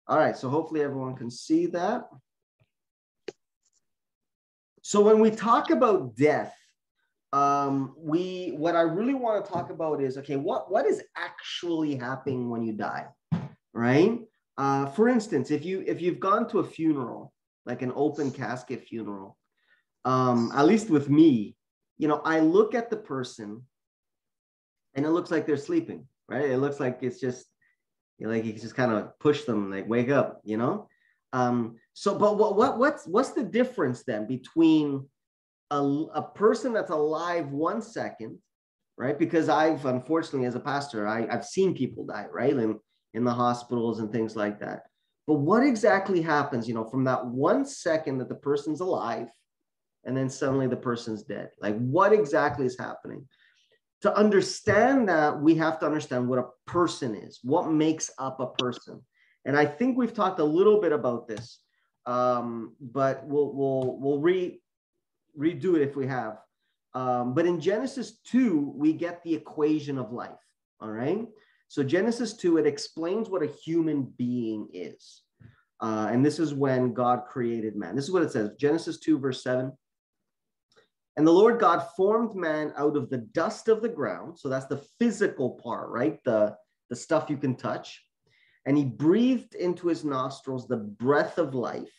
All right, so hopefully everyone can see that. So when we talk about death, what I really want to talk about is, okay, what is actually happening when you die, right? For instance, if you've gone to a funeral, like an open casket funeral, at least with me, I look at the person and it looks like they're sleeping, right? It looks like it's just, like you just kind of push them, like, wake up, but what's the difference then between a person that's alive 1 second, right? Because I've, unfortunately, as a pastor, I've seen people die, right? In the hospitals and things like that. But what exactly happens, from that 1 second that the person's alive and then suddenly the person's dead? Like, what exactly is happening? To understand that, we have to understand what a person is, what makes up a person. And I think we've talked a little bit about this, but we'll redo it if we have. But in Genesis 2, we get the equation of life, all right? So Genesis 2, it explains what a human being is. And this is when God created man. This is what it says, Genesis 2, verse 7. And the Lord God formed man out of the dust of the ground. So that's the physical part, right? The stuff you can touch. And he breathed into his nostrils the breath of life.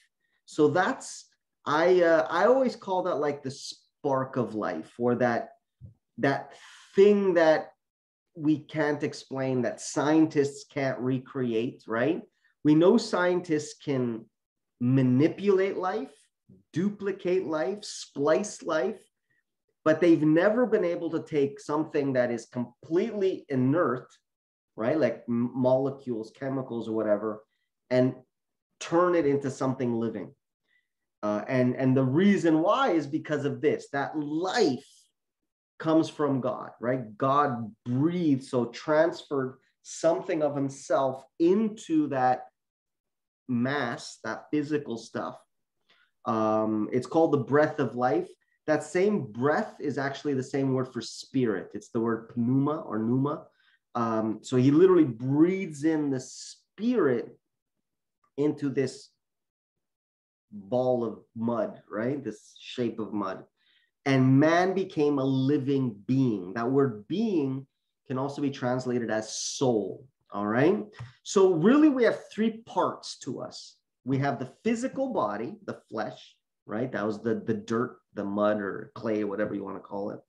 So that's, I always call that like the spark of life, or that thing that we can't explain, that scientists can't recreate, right? We know scientists can manipulate life, duplicate life, splice life, but they've never been able to take something that is completely inert, right? Like molecules, chemicals, or whatever, and turn it into something living. And the reason why is because of this, that life comes from God, right? God breathed, so transferred something of himself into that mass, that physical stuff. It's called the breath of life. That same breath is actually the same word for spirit. It's the word pneuma or pneuma. So he literally breathes in the spirit into this ball of mud, right? This shape of mud. And man became a living being. That word being can also be translated as soul, all right? So really we have three parts to us. We have the physical body, the flesh, right? That was the dirt, the mud or clay, whatever you want to call it.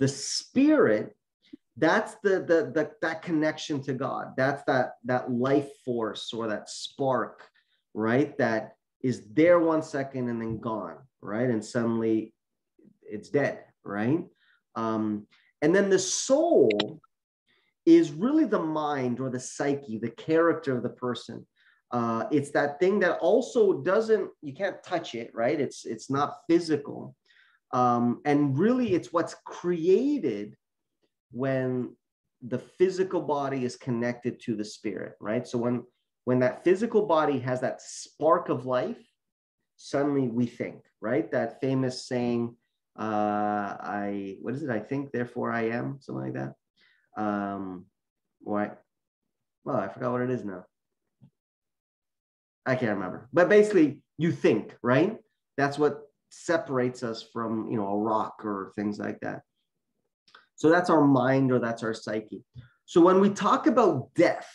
The spirit, that's that connection to God. That's that life force or that spark, right? That is there 1 second and then gone, right? And suddenly it's dead, right? And then the soul is really the mind or the psyche, the character of the person. It's that thing that also doesn't, you can't touch it, right? It's not physical. And really it's what's created when the physical body is connected to the spirit, right? So when that physical body has that spark of life, suddenly we think, right? That famous saying, what is it? I think, therefore I am, something like that. Well, I forgot what it is now. I can't remember, but basically you think, right? That's what separates us from, a rock or things like that. So that's our mind, or that's our psyche. So when we talk about death,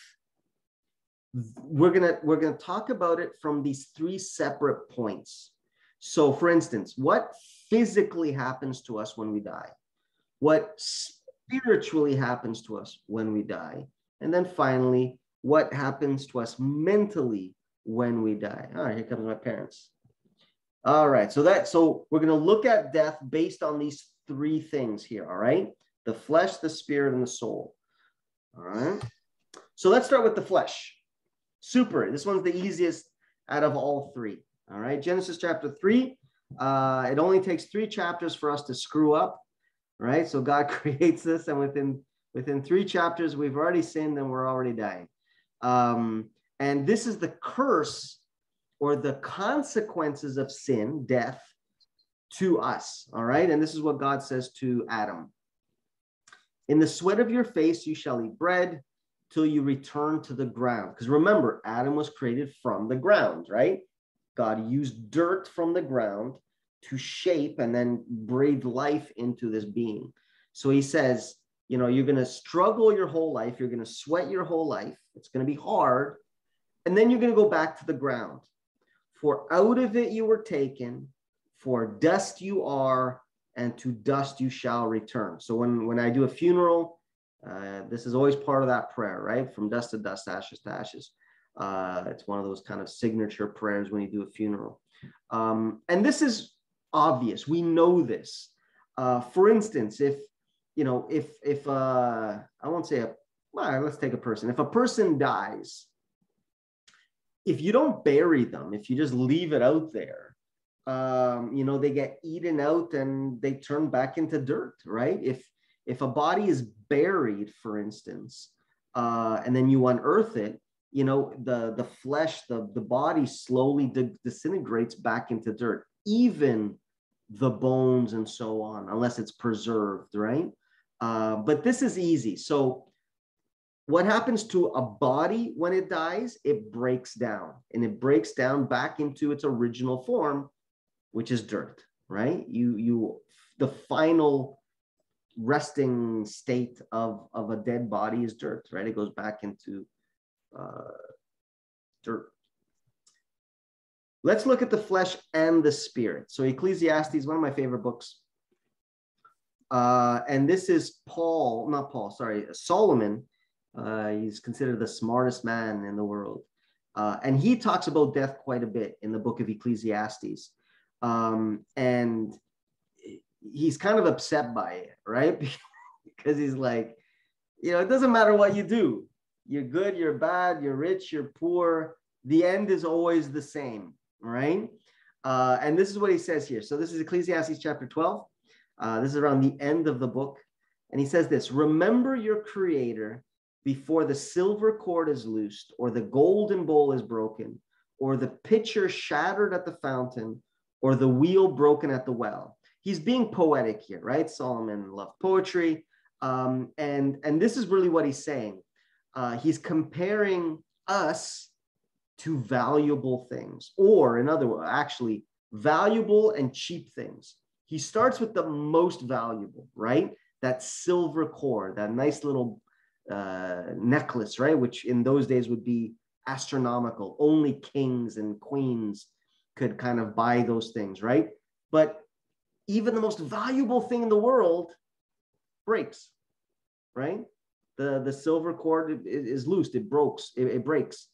we're gonna talk about it from these three separate points. So for instance, what physically happens to us when we die? What spiritually happens to us when we die? And then finally, what happens to us mentally when we die? All right, here comes my parents. All right, so we're going to look at death based on these three things here, all right? The flesh, the spirit, and the soul. All right, so let's start with the flesh. Super, this one's the easiest out of all three. All right, Genesis chapter 3. It only takes 3 chapters for us to screw up, right? So God creates this, and within 3 chapters, we've already sinned and we're already dying. And this is the curse or the consequences of sin, death, to us, all right? And this is what God says to Adam. In the sweat of your face you shall eat bread till you return to the ground. Because remember, Adam was created from the ground, right? God used dirt from the ground to shape and then breathe life into this being. So he says, you know, you're going to struggle your whole life. You're going to sweat your whole life. It's going to be hard. And then you're going to go back to the ground. For out of it you were taken, for dust you are, and to dust you shall return. So when I do a funeral, this is always part of that prayer, right? From dust to dust, ashes to ashes. It's one of those kind of signature prayers when you do a funeral. And this is obvious. We know this. For instance, if I won't say let's take a person. If a person dies, if you don't bury them, if you just leave it out there, they get eaten out and they turn back into dirt, right? If a body is buried, for instance, and then you unearth it, the flesh, the body slowly disintegrates back into dirt, even the bones and so on, unless it's preserved, right? But this is easy. So what happens to a body when it dies? It breaks down, and it breaks down back into its original form, which is dirt, right? The final resting state of a dead body is dirt, right? It goes back into dirt. Let's look at the flesh and the spirit. So Ecclesiastes, one of my favorite books. And this is Solomon. He's considered the smartest man in the world. And he talks about death quite a bit in the book of Ecclesiastes. And he's kind of upset by it, right? Because he's like, it doesn't matter what you do. You're good, you're bad, you're rich, you're poor. The end is always the same, right? And this is what he says here. So this is Ecclesiastes chapter 12. This is around the end of the book. And he says this: remember your creator before the silver cord is loosed, or the golden bowl is broken, or the pitcher shattered at the fountain, or the wheel broken at the well. He's being poetic here, right? Solomon loved poetry. And this is really what he's saying. He's comparing us to valuable things, or in other words, actually valuable and cheap things. He starts with the most valuable, right? That silver cord, that nice little necklace, right? Which in those days would be astronomical. Only kings and queens could kind of buy those things, right? But even the most valuable thing in the world breaks, right? The silver cord is loosed, it breaks.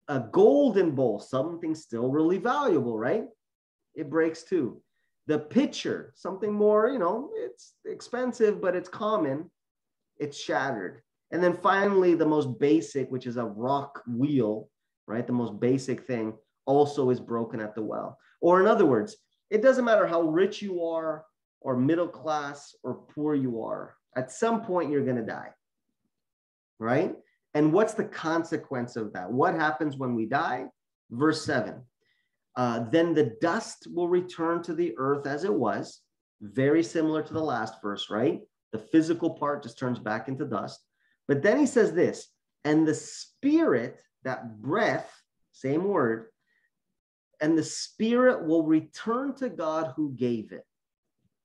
A golden bowl, something still really valuable, right? It breaks too. The pitcher, something more, it's expensive, but it's common, it's shattered. And then finally, the most basic, which is a rock wheel, right? The most basic thing also is broken at the well. Or in other words, it doesn't matter how rich you are or middle class or poor you are. At some point, you're going to die, right? And what's the consequence of that? What happens when we die? Verse 7. Then the dust will return to the earth as it was, very similar to the last verse, right? The physical part just turns back into dust. But then he says this, and the spirit, that breath, same word, and the spirit will return to God who gave it.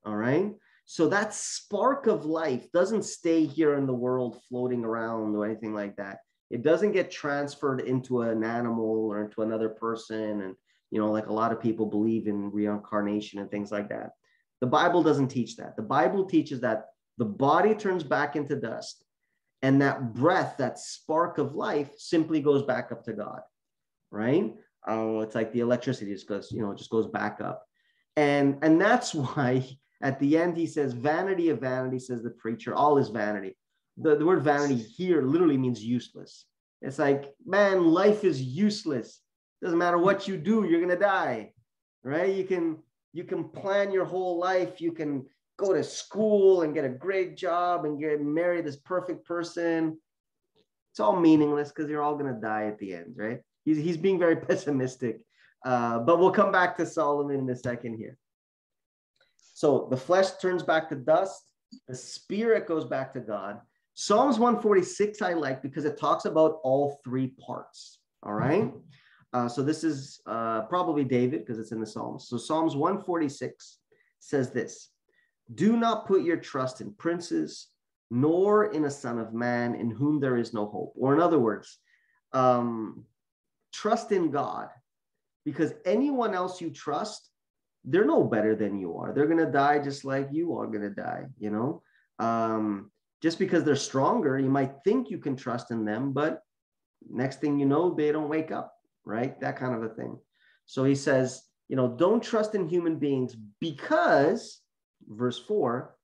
All right? So that spark of life doesn't stay here in the world floating around or anything like that. It doesn't get transferred into an animal or into another person. And, like a lot of people believe in reincarnation and things like that. The Bible doesn't teach that. The Bible teaches that the body turns back into dust, and that breath, that spark of life, simply goes back up to God, right? It's like the electricity just goes back up. And that's why at the end he says, vanity of vanity, says the preacher, all is vanity. The word vanity here literally means useless. It's like, man, life is useless. Doesn't matter what you do, you're gonna die, right? You can plan your whole life. You can go to school and get a great job and get married this perfect person. It's all meaningless because you're all gonna die at the end, right? He's being very pessimistic, but we'll come back to Solomon in a second here. So the flesh turns back to dust. The spirit goes back to God. Psalms 146 I like because it talks about all three parts. All right. So this is probably David because it's in the Psalms. So Psalms 146 says this: do not put your trust in princes, nor in a son of man in whom there is no hope. Or in other words, trust in God, because anyone else you trust, they're no better than you are. They're going to die just like you are going to die, you know? Just because they're stronger, you might think you can trust in them, but next thing you know, they don't wake up, right? That kind of a thing. So he says, you know, don't trust in human beings because, verse 4,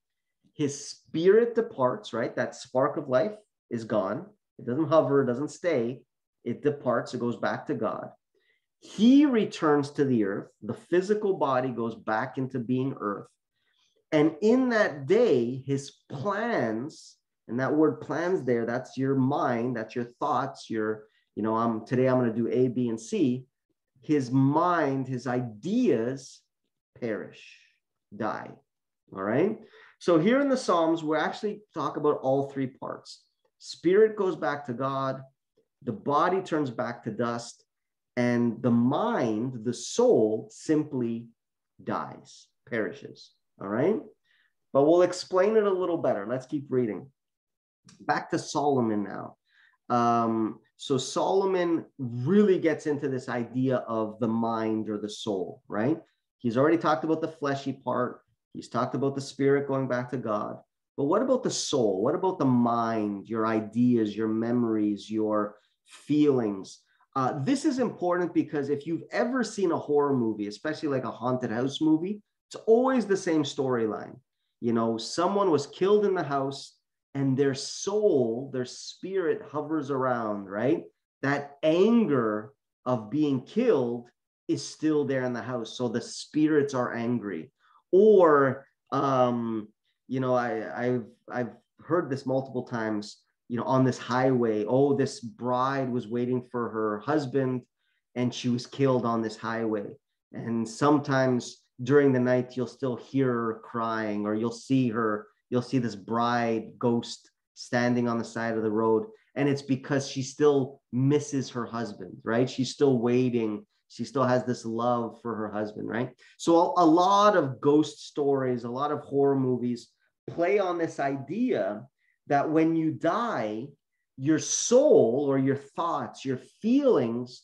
his spirit departs, right? That spark of life is gone. It doesn't hover, it doesn't stay. It departs, it goes back to God. He returns to the earth. The physical body goes back into being earth. And in that day, his plans, and that word plans there, that's your mind, that's your thoughts, today I'm going to do A, B, and C. His mind, his ideas perish, die. All right. So here in the Psalms, we actually talk about all three parts. Spirit goes back to God, the body turns back to dust, and the mind, the soul, simply dies, perishes. All right. But we'll explain it a little better. Let's keep reading. Back to Solomon now. So Solomon really gets into this idea of the mind or the soul, right? He's already talked about the fleshy part. He's talked about the spirit going back to God. But what about the soul? What about the mind, your ideas, your memories, your feelings? This is important because if you've ever seen a horror movie, especially like a haunted house movie, it's always the same storyline. You know, someone was killed in the house and their soul, their spirit hovers around, right? That anger of being killed is still there in the house. So the spirits are angry. Or, I've heard this multiple times, on this highway. Oh, this bride was waiting for her husband and she was killed on this highway. And sometimes during the night, you'll still hear her crying, or you'll see this bride ghost standing on the side of the road. And it's because she still misses her husband, right? She's still waiting. She still has this love for her husband, right? So a lot of ghost stories, a lot of horror movies play on this idea that when you die, your soul or your thoughts, your feelings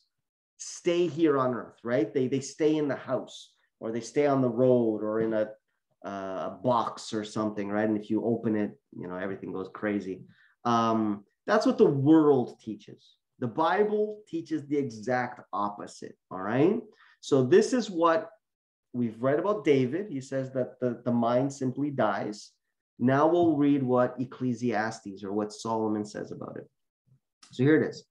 stay here on earth, right? They stay in the house, or they stay on the road, or in a box or something, right? And if you open it, everything goes crazy. That's what the world teaches. The Bible teaches the exact opposite, all right? So this is what we've read about David. He says that the mind simply dies. Now we'll read what Ecclesiastes, or what Solomon says about it. So here it is.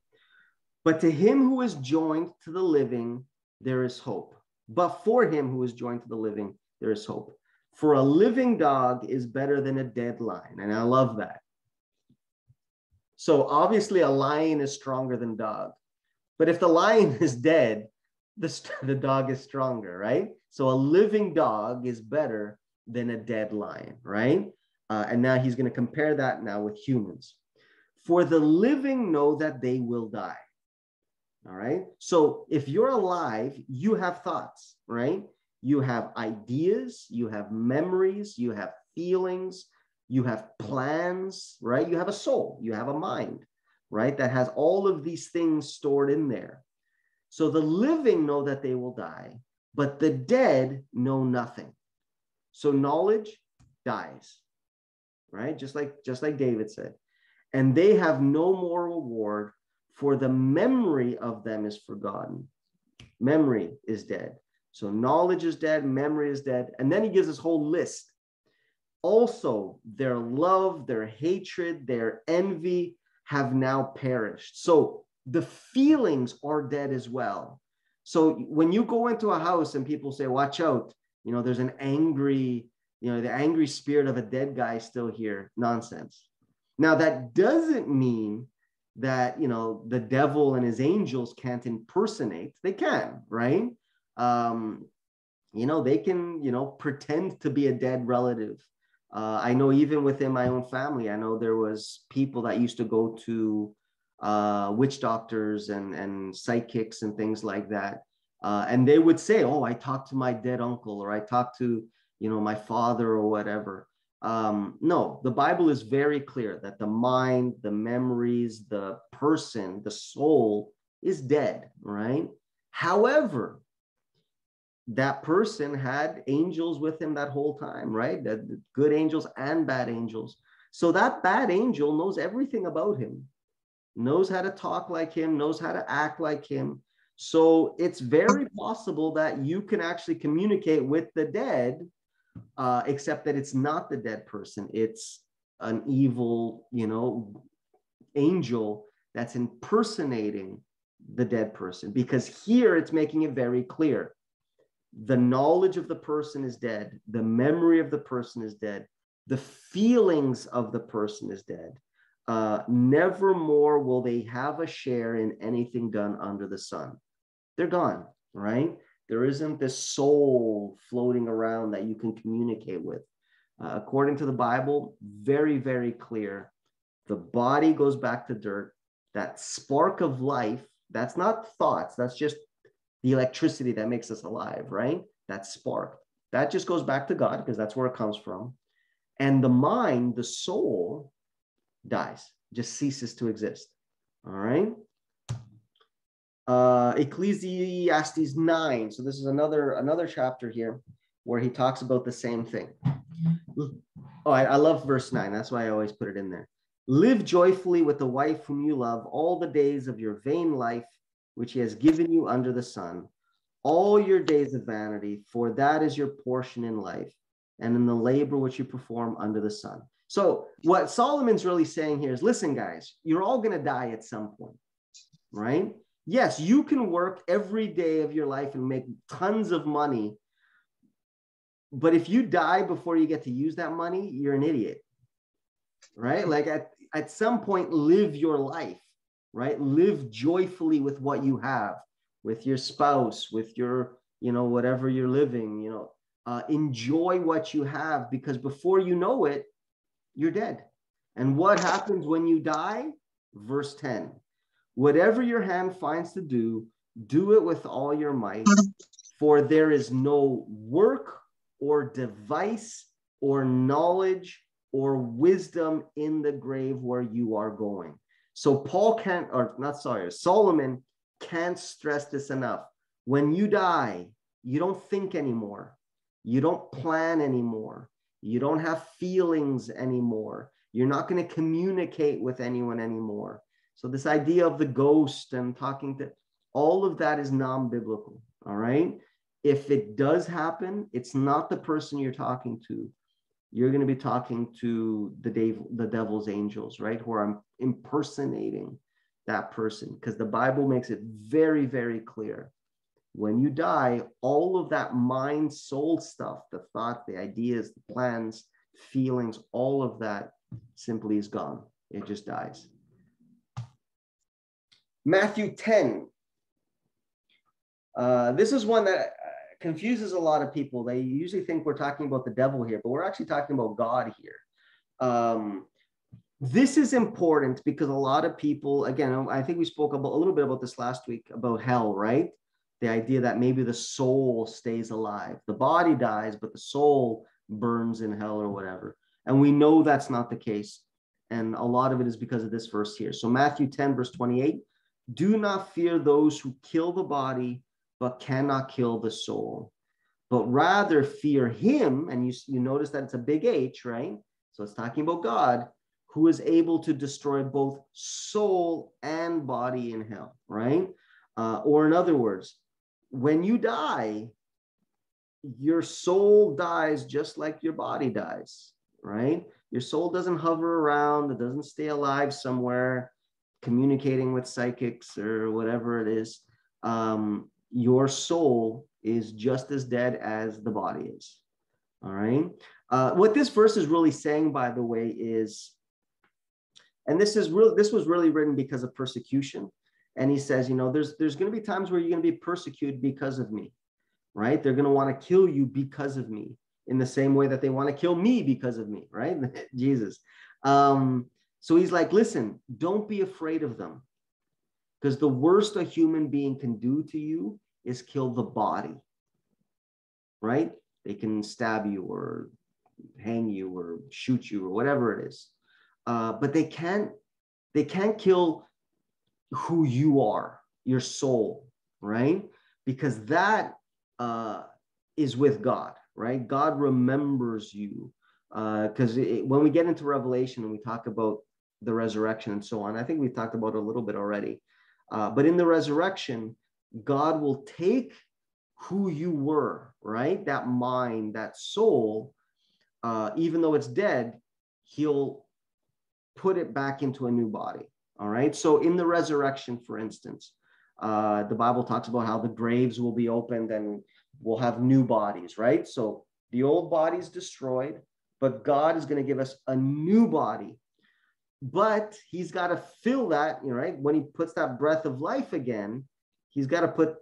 But to him who is joined to the living, there is hope. But for him who is joined to the living, there is hope. For a living dog is better than a dead lion. And I love that. So obviously a lion is stronger than dog. But if the lion is dead, the dog is stronger, right? So a living dog is better than a dead lion, right? And now he's going to compare that now with humans. For the living know that they will die. All right. So if you're alive, you have thoughts, right? You have ideas, you have memories, you have feelings, you have plans, right? You have a soul, you have a mind, right? That has all of these things stored in there. So the living know that they will die, but the dead know nothing. So knowledge dies, right? Just like David said. And they have no more reward, for the memory of them is forgotten. Memory is dead. So knowledge is dead, memory is dead. And then he gives this whole list. Also, their love, their hatred, their envy have now perished. So the feelings are dead as well. So when you go into a house and people say, watch out, there's an angry, the angry spirit of a dead guy still here. Nonsense. Now, that doesn't mean that, the devil and his angels can't impersonate. They can, right? They can, pretend to be a dead relative. I know even within my own family, I know there was people that used to go to witch doctors and psychics and things like that. And they would say, oh, I talked to my dead uncle, or I talked to, my father or whatever. No, the Bible is very clear that the mind, the memories, the person, the soul is dead, right? However, that person had angels with him that whole time, right? The good angels and bad angels. So that bad angel knows everything about him, knows how to talk like him, knows how to act like him. So it's very possible that you can actually communicate with the dead, except that it's not the dead person. It's an evil, angel that's impersonating the dead person, because here it's making it very clear. The knowledge of the person is dead. The memory of the person is dead. The feelings of the person is dead. Nevermore will they have a share in anything done under the sun. They're gone, right? There isn't this soul floating around that you can communicate with. According to the Bible, very, very clear. The body goes back to dirt. That spark of life, that's not thoughts. That's just the electricity that makes us alive, right? That spark. That just goes back to God, because that's where it comes from. And the mind, the soul, dies, just ceases to exist. All right. Ecclesiastes 9. So this is another chapter here where he talks about the same thing. Oh, I love verse 9. That's why I always put it in there. Live joyfully with the wife whom you love all the days of your vain life, which he has given you under the sun, all your days of vanity, for that is your portion in life, and in the labor which you perform under the sun. So what Solomon's really saying here is, listen, guys, you're all going to die at some point, right? Yes, you can work every day of your life and make tons of money, but if you die before you get to use that money, you're an idiot, right? Like at some point, live your life, right? Live joyfully with what you have, with your spouse, with your, whatever you're living, enjoy what you have, because before you know it, you're dead. And what happens when you die? Verse 10, whatever your hand finds to do, do it with all your might, for there is no work or device or knowledge or wisdom in the grave where you are going. So Solomon can't stress this enough. When you die, you don't think anymore. You don't plan anymore. You don't have feelings anymore. You're not going to communicate with anyone anymore. So this idea of the ghost and talking to, all of that is non-biblical, all right? If it does happen, it's not the person you're talking to. You're going to be talking to the devil's angels, right? Who are impersonating that person, because the Bible makes it very, very clear. When you die, all of that mind, soul stuff, the thought, the ideas, the plans, feelings, all of that simply is gone. It just dies. Matthew 10. This is one that confuses a lot of people. They usually think we're talking about the devil here, but we're actually talking about God here. This is important because a lot of people, again, I think we spoke about a little bit about this last week about hell, right? The idea that maybe the soul stays alive. The body dies, but the soul burns in hell or whatever. And we know that's not the case. And a lot of it is because of this verse here. So Matthew 10, verse 28, do not fear those who kill the body, but cannot kill the soul, but rather fear him. And you notice that it's a big H, right? So it's talking about God, who is able to destroy both soul and body in hell, right? Or in other words, when you die, your soul dies just like your body dies, right? Your soul doesn't hover around. It doesn't stay alive somewhere communicating with psychics or whatever it is. Your soul is just as dead as the body is. All right. What this verse is really saying, by the way, is, and this was really written because of persecution. And he says, there's going to be times where you're going to be persecuted because of me, right? They're going to want to kill you because of me. in the same way that they want to kill me because of me, right? Jesus. So he's like, listen, don't be afraid of them, because the worst a human being can do to you is kill the body, right? They can stab you or hang you or shoot you or whatever it is. But they can't kill who you are, your soul, right? Because that is with God, right? God remembers you. Because when we get into Revelation and we talk about the resurrection and so on, I think we've talked about it a little bit already. But in the resurrection, God will take who you were, right? That mind, that soul, even though it's dead, he'll put it back into a new body. All right. So in the resurrection, for instance, the Bible talks about how the graves will be opened and we'll have new bodies, right? So the old body is destroyed, but God is going to give us a new body. But he's got to fill that, right? When he puts that breath of life again, he's got to put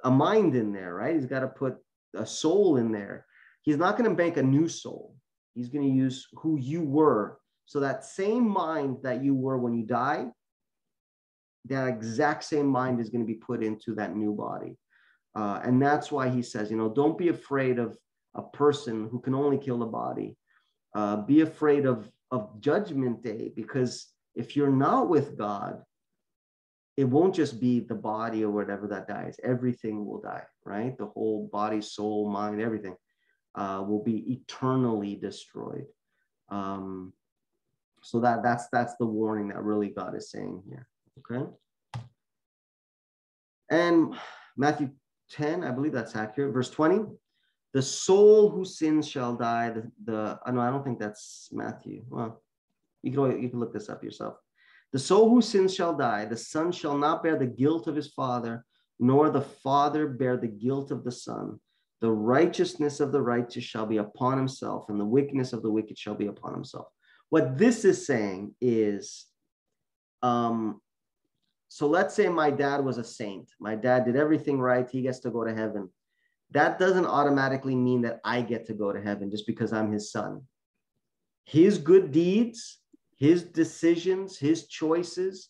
a mind in there, right? He's got to put a soul in there. He's not going to make a new soul. He's going to use who you were. So that same mind that you were when you died, that exact same mind is going to be put into that new body. And that's why he says, don't be afraid of a person who can only kill the body. Be afraid of judgment day, because if you're not with God, it won't just be the body or whatever that dies. Everything will die, right? The whole body, soul, mind, everything will be eternally destroyed. So that's the warning that really God is saying here. Okay. And Matthew 10, I believe that's accurate. Verse 20, the soul who sins shall die. No, I don't think that's Matthew. Well, you can look this up yourself. The soul who sins shall die. The son shall not bear the guilt of his father, nor the father bear the guilt of the son. The righteousness of the righteous shall be upon himself, and the wickedness of the wicked shall be upon himself. What this is saying is, so let's say my dad was a saint. My dad did everything right. He gets to go to heaven. That doesn't automatically mean that I get to go to heaven just because I'm his son. His good deeds, his decisions, his choices,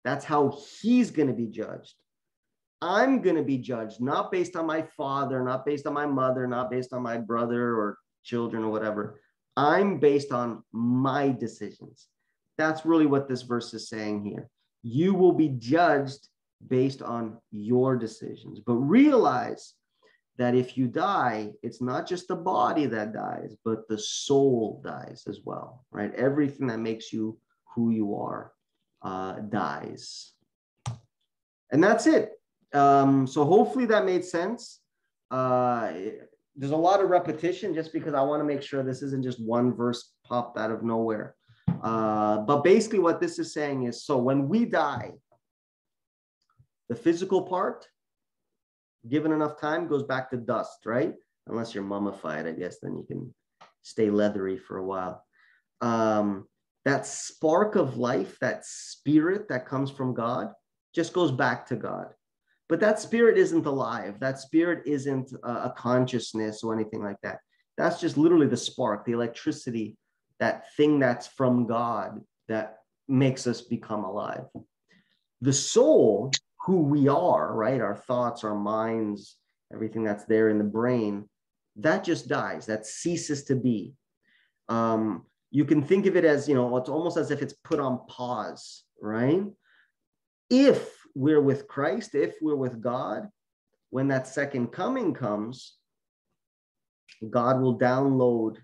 that's how he's going to be judged. I'm going to be judged not based on my father, not based on my mother, not based on my brother or children or whatever. I'm based on my decisions. That's really what this verse is saying here. You will be judged based on your decisions. But realize that if you die, it's not just the body that dies, but the soul dies as well, right? Everything that makes you who you are dies. And that's it. So hopefully that made sense. There's a lot of repetition just because I want to make sure this isn't just one verse popped out of nowhere. But basically what this is saying is, so when we die, the physical part, given enough time, goes back to dust, right? Unless you're mummified, I guess, then you can stay leathery for a while. That spark of life, that spirit that comes from God, just goes back to God. But that spirit isn't alive. That spirit isn't a consciousness or anything like that. That's just literally the spark, the electricity, that thing that's from God that makes us become alive. The soul, who we are, right? Our thoughts, our minds, everything that's there in the brain, that just dies. That ceases to be. You can think of it as, it's almost as if it's put on pause, right? If we're with Christ, if we're with God, when that second coming comes, God will download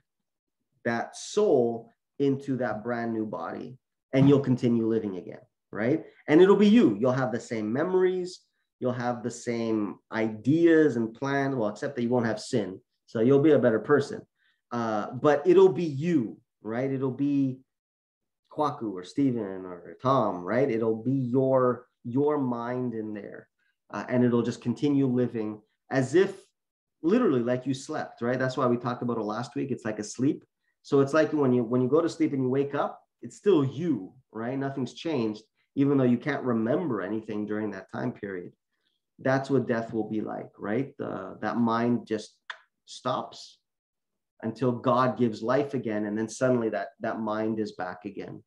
that soul into that brand new body, and you'll continue living again, right? And it'll be you. You'll have the same memories. You'll have the same ideas and plans, well, except that you won't have sin. So you'll be a better person. But it'll be you, right? It'll be Kwaku or Stephen or Tom, right? It'll be your mind in there. And it'll just continue living as if literally like you slept, right? That's why we talked about it last week. It's like a sleep. So it's like when you go to sleep and you wake up, it's still you, right? Nothing's changed, even though you can't remember anything during that time period. That's what death will be like, right? That mind just stops until God gives life again. And then suddenly that mind is back again.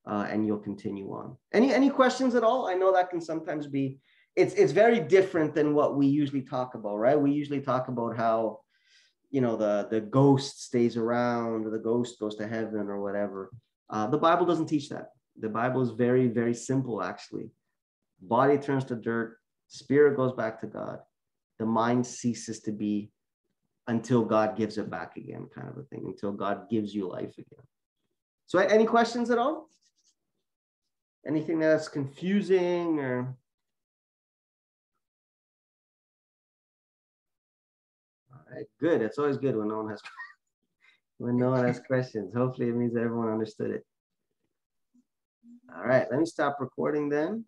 And you'll continue on. Any questions at all? I know that can sometimes be, it's very different than what we usually talk about, right? We usually talk about how, the ghost stays around, or the ghost goes to heaven or whatever. The Bible doesn't teach that. The Bible is very, very simple, actually. Body turns to dirt, spirit goes back to God. The mind ceases to be until God gives it back again, kind of a thing, until God gives you life again. So any questions at all? Anything that's confusing or? All right, good. It's always good when no one has questions. Hopefully it means that everyone understood it. All right, let me stop recording then.